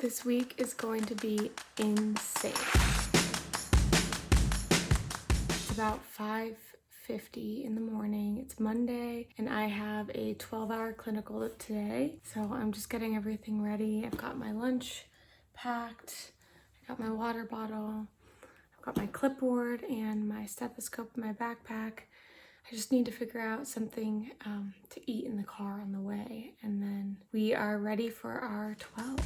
This week is going to be insane. It's about 5:50 in the morning. It's Monday and I have a 12-hour clinical today. So I'm just getting everything ready. I've got my lunch packed. I got my water bottle. I've got my clipboard and my stethoscope in my backpack. I just need to figure out something to eat in the car on the way, and then we are ready for our 12.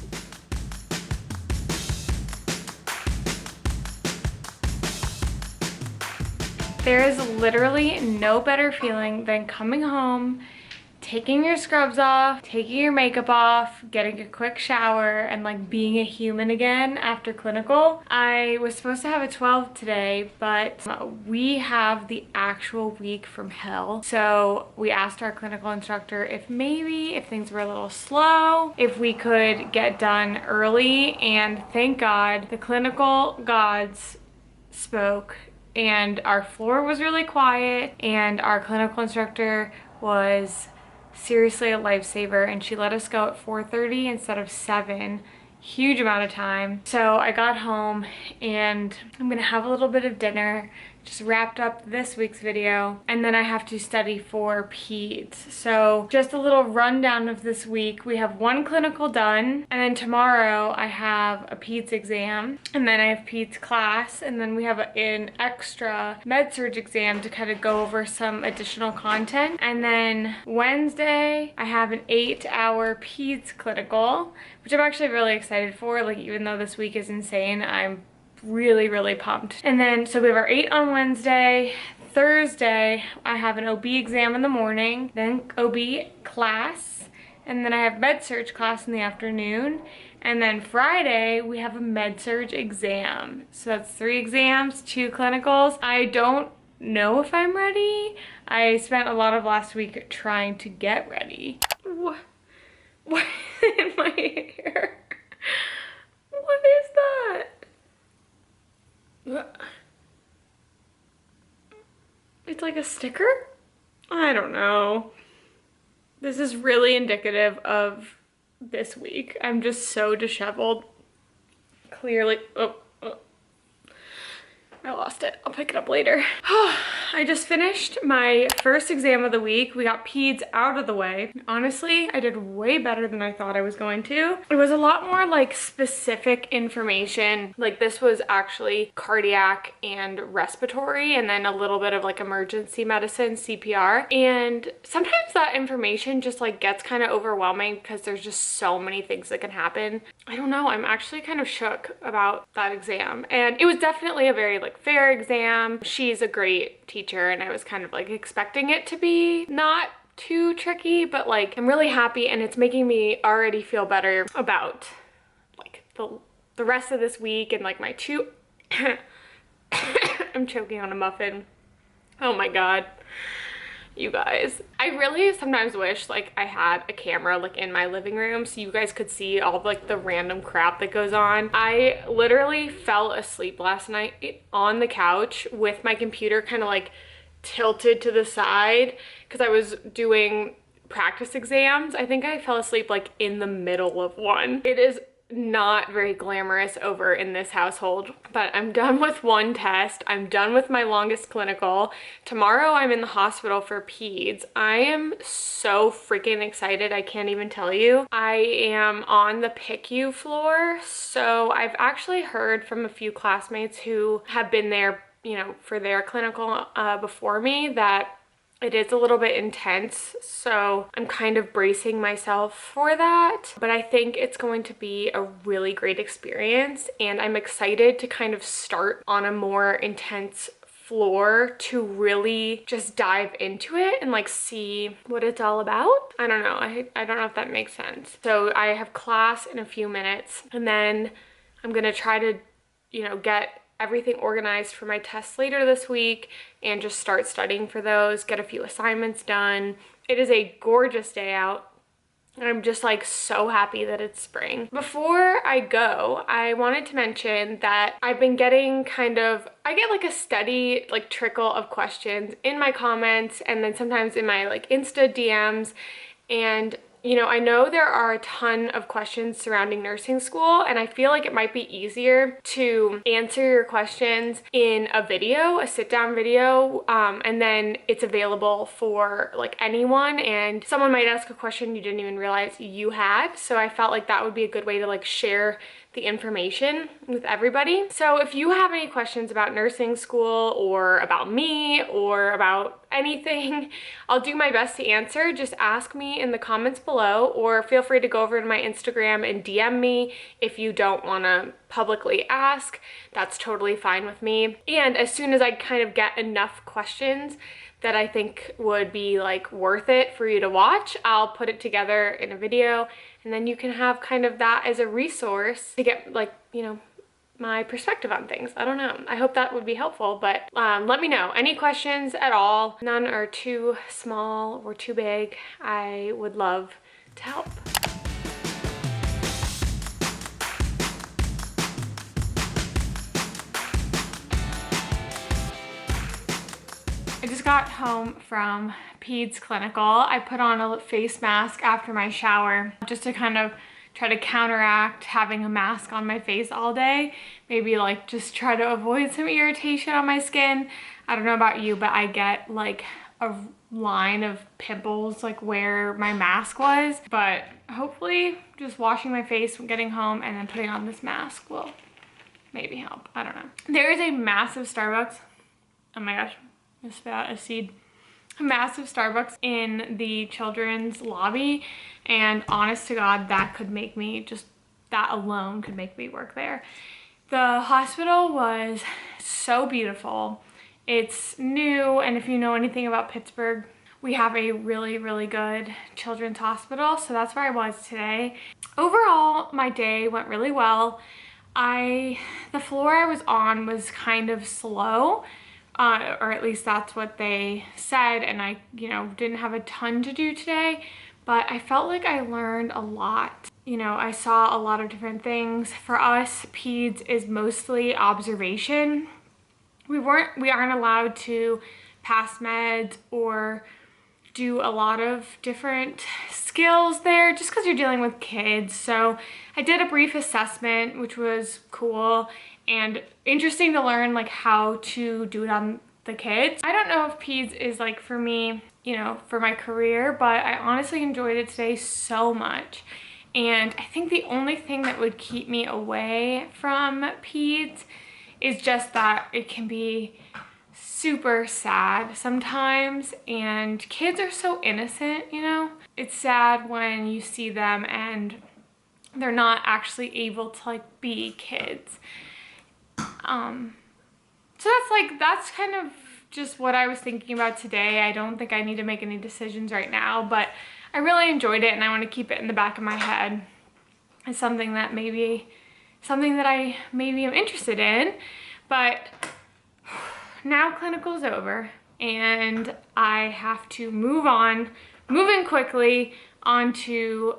There is literally no better feeling than coming home, taking your scrubs off, taking your makeup off, getting a quick shower, and like being a human again after clinical. I was supposed to have a 12 today, but we have the actual week from hell. So we asked our clinical instructor if things were a little slow, if we could get done early, and thank God the clinical gods spoke. And our floor was really quiet, and our clinical instructor was seriously a lifesaver, and she let us go at 4:30 instead of 7. Huge amount of time. So I got home and I'm gonna have a little bit of dinner, just wrapped up this week's video, and then I have to study for peds. So just a little rundown of this week. We have one clinical done, and then tomorrow I have a peds exam, and then I have peds class, and then we have an extra med-surg exam to kind of go over some additional content. And then Wednesday I have an 8-hour peds clinical, which I'm actually really excited for. Like, even though this week is insane, I'm really pumped. And then so we have our 8 on Wednesday. Thursday I have an OB exam in the morning, then OB class, and then I have med-surg class in the afternoon. And then Friday we have a med-surg exam. So that's 3 exams, 2 clinicals. I don't know if I'm ready. I spent a lot of last week trying to get ready. What in my hair? What is that? It's like a sticker? I don't know. This is really indicative of this week. I'm just so disheveled. Clearly, I lost it. I'll pick it up later. I just finished my first exam of the week. We got peds out of the way. Honestly, I did way better than I thought I was going to. It was a lot more like specific information. Like, this was actually cardiac and respiratory, and then a little bit of like emergency medicine, CPR. And sometimes that information just like gets kind of overwhelming because there's just so many things that can happen. I don't know. I'm actually kind of shook about that exam. And it was definitely a very like fair exam. She's a great teacher, and I was kind of like expecting it to be not too tricky, but like I'm really happy, and it's making me already feel better about like the rest of this week and like my 2 I'm choking on a muffin. Oh my God. You guys, I really sometimes wish like I had a camera like in my living room so you guys could see all of, like the random crap that goes on. I literally fell asleep last night on the couch with my computer kind of like tilted to the side because I was doing practice exams. I think I fell asleep like in the middle of one. It is not very glamorous over in this household, but I'm done with one test. I'm done with my longest clinical. Tomorrow I'm in the hospital for peds. I am so freaking excited. I can't even tell you. I am on the PICU floor. So I've actually heard from a few classmates who have been there, you know, for their clinical before me, that it is a little bit intense, so I'm kind of bracing myself for that. But I think it's going to be a really great experience, and I'm excited to kind of start on a more intense floor to really just dive into it and like see what it's all about. I don't know. I don't know if that makes sense. So I have class in a few minutes, and then I'm gonna try to, you know, get everything organized for my tests later this week and just start studying for those, get a few assignments done. It is a gorgeous day out, and I'm just like so happy that it's spring. Before I go, I wanted to mention that I've been getting I get like a steady like trickle of questions in my comments and then sometimes in my like Insta DMs, and You know, I know there are a ton of questions surrounding nursing school, and I feel like it might be easier to answer your questions in a video, a sit-down video, and then it's available for like anyone, and someone might ask a question you didn't even realize you had. So I felt like that would be a good way to like share the information with everybody. So if you have any questions about nursing school or about me or about anything, I'll do my best to answer. Just ask me in the comments below, or feel free to go over to my Instagram and DM me if you don't want to publicly ask. That's totally fine with me. And as soon as I kind of get enough questions that I think would be like worth it for you to watch, I'll put it together in a video, and then you can have kind of that as a resource to get like, you know, my perspective on things. I don't know. I hope that would be helpful, but let me know. Any questions at all? None are too small or too big. I would love to help. I just got home from Peds Clinical. I put on a face mask after my shower just to kind of try to counteract having a mask on my face all day. Maybe like just try to avoid some irritation on my skin. I don't know about you, but I get like a line of pimples like where my mask was. But hopefully just washing my face when getting home and then putting on this mask will maybe help. I don't know. There is a massive Starbucks. Oh my gosh. I spit out a seed. A massive Starbucks in the children's lobby, and honest to God, that could make me just, that alone could make me work there. The hospital was so beautiful. It's new, and if you know anything about Pittsburgh, we have a really, really good children's hospital, so that's where I was today. Overall, my day went really well. The floor I was on was kind of slow. Or at least that's what they said, and I, you know, didn't have a ton to do today, but I felt like I learned a lot. You know, I saw a lot of different things. For us, peds is mostly observation. We aren't allowed to pass meds or do a lot of different skills there just because you're dealing with kids. So I did a brief assessment, which was cool and interesting to learn like how to do it on the kids. I don't know if peds is like for me, you know, for my career, but I honestly enjoyed it today so much. And I think the only thing that would keep me away from peds is just that it can be super sad sometimes, and kids are so innocent, you know? It's sad when you see them and they're not actually able to like be kids. So that's kind of just what I was thinking about today. I don't think I need to make any decisions right now, but I really enjoyed it and I want to keep it in the back of my head as something that I maybe am interested in. But now clinical's over and I have to moving quickly onto,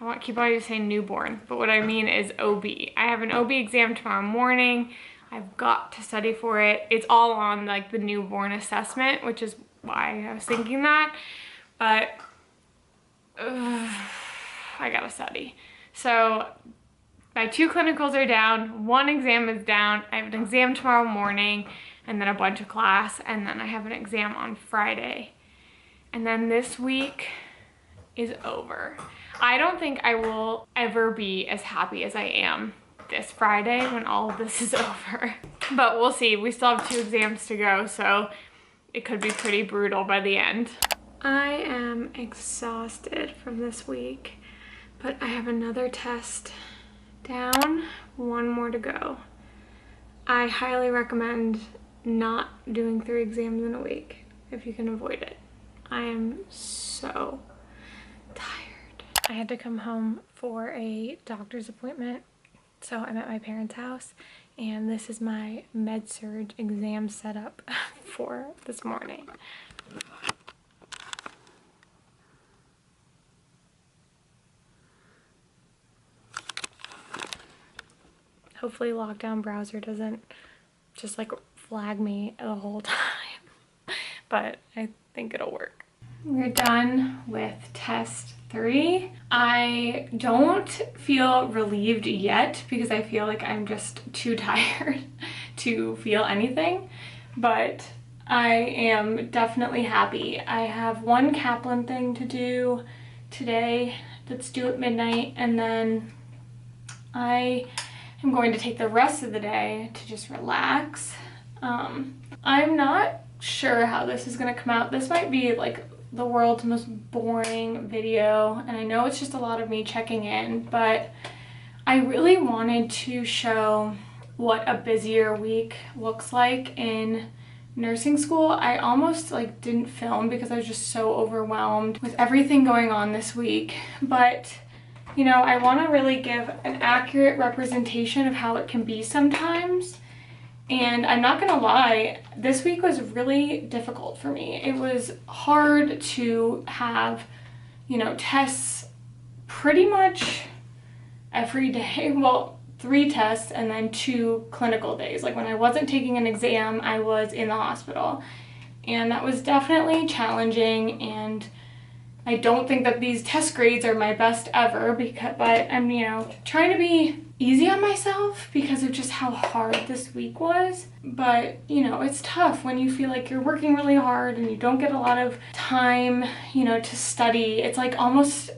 I keep wanting to say newborn, but what I mean is OB. I have an OB exam tomorrow morning. I've got to study for it. It's all on like the newborn assessment, which is why I was thinking that, but I gotta study. So my 2 clinicals are down, 1 exam is down. I have an exam tomorrow morning and then a bunch of class, and then I have an exam on Friday. And then this week is over. I don't think I will ever be as happy as I am this Friday when all of this is over. But we'll see. We still have 2 exams to go, so it could be pretty brutal by the end. I am exhausted from this week, but I have another test down, 1 more to go. I highly recommend not doing 3 exams in a week if you can avoid it. I am so tired. I had to come home for a doctor's appointment, so I'm at my parents' house, and this is my med-surg exam setup for this morning. Hopefully lockdown browser doesn't just like flag me the whole time, but I think it'll work. We're done with test 3. I don't feel relieved yet because I feel like I'm just too tired to feel anything, but I am definitely happy. I have one Kaplan thing to do today that's due at midnight, and then I am going to take the rest of the day to just relax. I'm not sure how this is going to come out. This might be like the world's most boring video, and I know it's just a lot of me checking in, but I really wanted to show what a busier week looks like in nursing school. I almost like didn't film because I was just so overwhelmed with everything going on this week, but you know, I want to really give an accurate representation of how it can be sometimes. And I'm not gonna lie, this week was really difficult for me. It was hard to have, you know, tests pretty much every day. Well, 3 tests and then 2 clinical days. Like when I wasn't taking an exam, I was in the hospital. And that was definitely challenging, and I don't think that these test grades are my best ever, but I'm, you know, trying to be easy on myself because of just how hard this week was. But, you know, it's tough when you feel like you're working really hard and you don't get a lot of time, you know, to study. It's like almost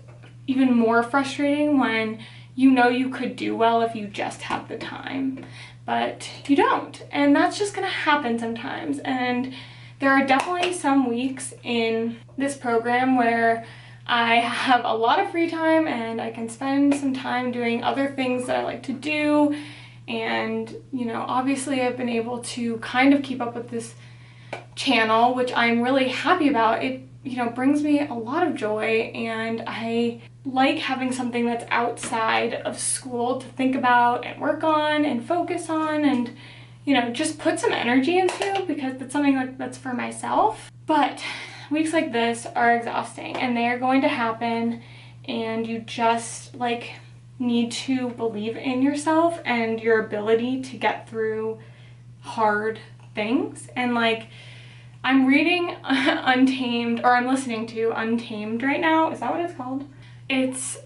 even more frustrating when you know you could do well if you just have the time, but you don't. And that's just gonna happen sometimes. And there are definitely some weeks in this program where I have a lot of free time and I can spend some time doing other things that I like to do. And, you know, obviously I've been able to kind of keep up with this channel, which I'm really happy about. It, you know, brings me a lot of joy, and I like having something that's outside of school to think about and work on and focus on and, you know, just put some energy into, because it's something that's for myself. But weeks like this are exhausting, and they are going to happen, and you just like need to believe in yourself and your ability to get through hard things. And like, I'm reading Untamed, or I'm listening to Untamed right now. Is that what it's called?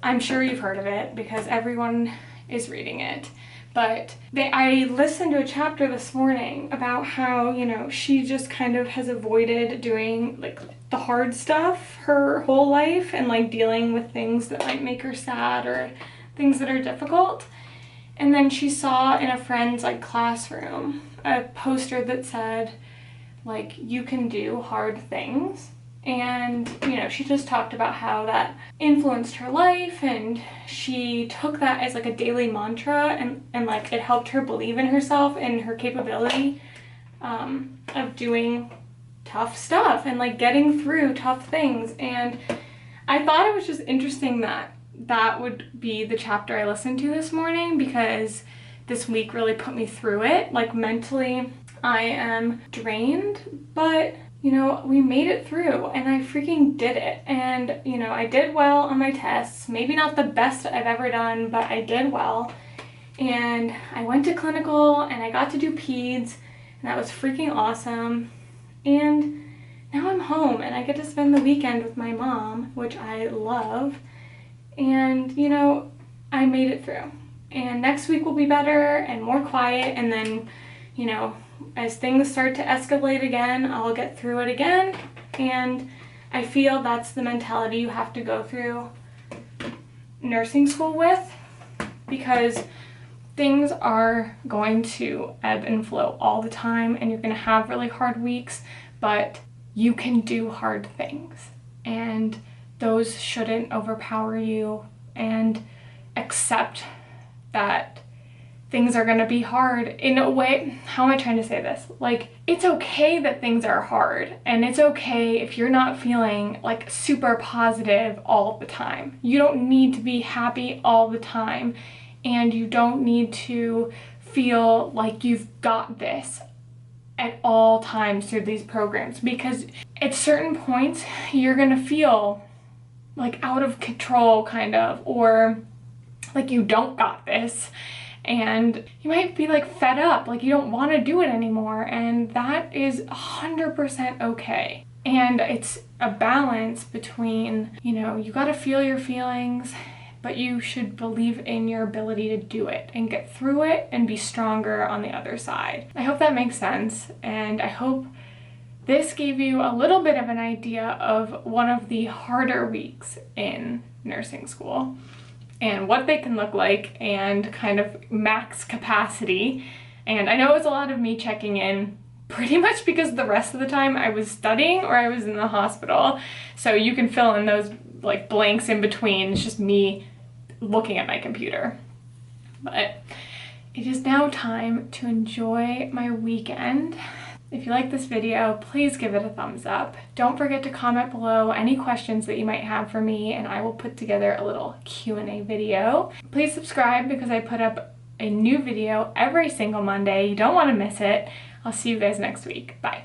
I'm sure you've heard of it because everyone is reading it. But I listened to a chapter this morning about how, you know, she just kind of has avoided doing like the hard stuff her whole life, and like dealing with things that might make her sad or things that are difficult. And then she saw in a friend's like classroom a poster that said, like, you can do hard things. And, you know, she just talked about how that influenced her life, and she took that as like a daily mantra, and like it helped her believe in herself and her capability of doing tough stuff and like getting through tough things. And I thought it was just interesting that that would be the chapter I listened to this morning, because this week really put me through it. Like mentally, I am drained, but you know, we made it through, and I freaking did it. And, you know, I did well on my tests. Maybe not the best I've ever done, but I did well. And I went to clinical, and I got to do peds, and that was freaking awesome. And now I'm home, and I get to spend the weekend with my mom, which I love. And, you know, I made it through. And next week will be better and more quiet, and then, you know, as things start to escalate again, I'll get through it again. And I feel that's the mentality you have to go through nursing school with, because things are going to ebb and flow all the time, and you're going to have really hard weeks, but you can do hard things, and those shouldn't overpower you. And accept that things are gonna be hard in a way. How am I trying to say this? Like, it's okay that things are hard, and it's okay if you're not feeling like super positive all the time. You don't need to be happy all the time, and you don't need to feel like you've got this at all times through these programs, because at certain points you're gonna feel like out of control kind of, or like you don't got this, and you might be like fed up, like you don't want to do it anymore, and that is 100% okay. And it's a balance between, you know, you gotta feel your feelings, but you should believe in your ability to do it and get through it and be stronger on the other side. I hope that makes sense, and I hope this gave you a little bit of an idea of one of the harder weeks in nursing school and what they can look like and kind of max capacity. And I know it was a lot of me checking in pretty much because the rest of the time I was studying or I was in the hospital. So you can fill in those like blanks in between. It's just me looking at my computer. But it is now time to enjoy my weekend. If you like this video, please give it a thumbs up. Don't forget to comment below any questions that you might have for me, and I will put together a little Q&A video. Please subscribe because I put up a new video every single Monday. You don't want to miss it. I'll see you guys next week. Bye.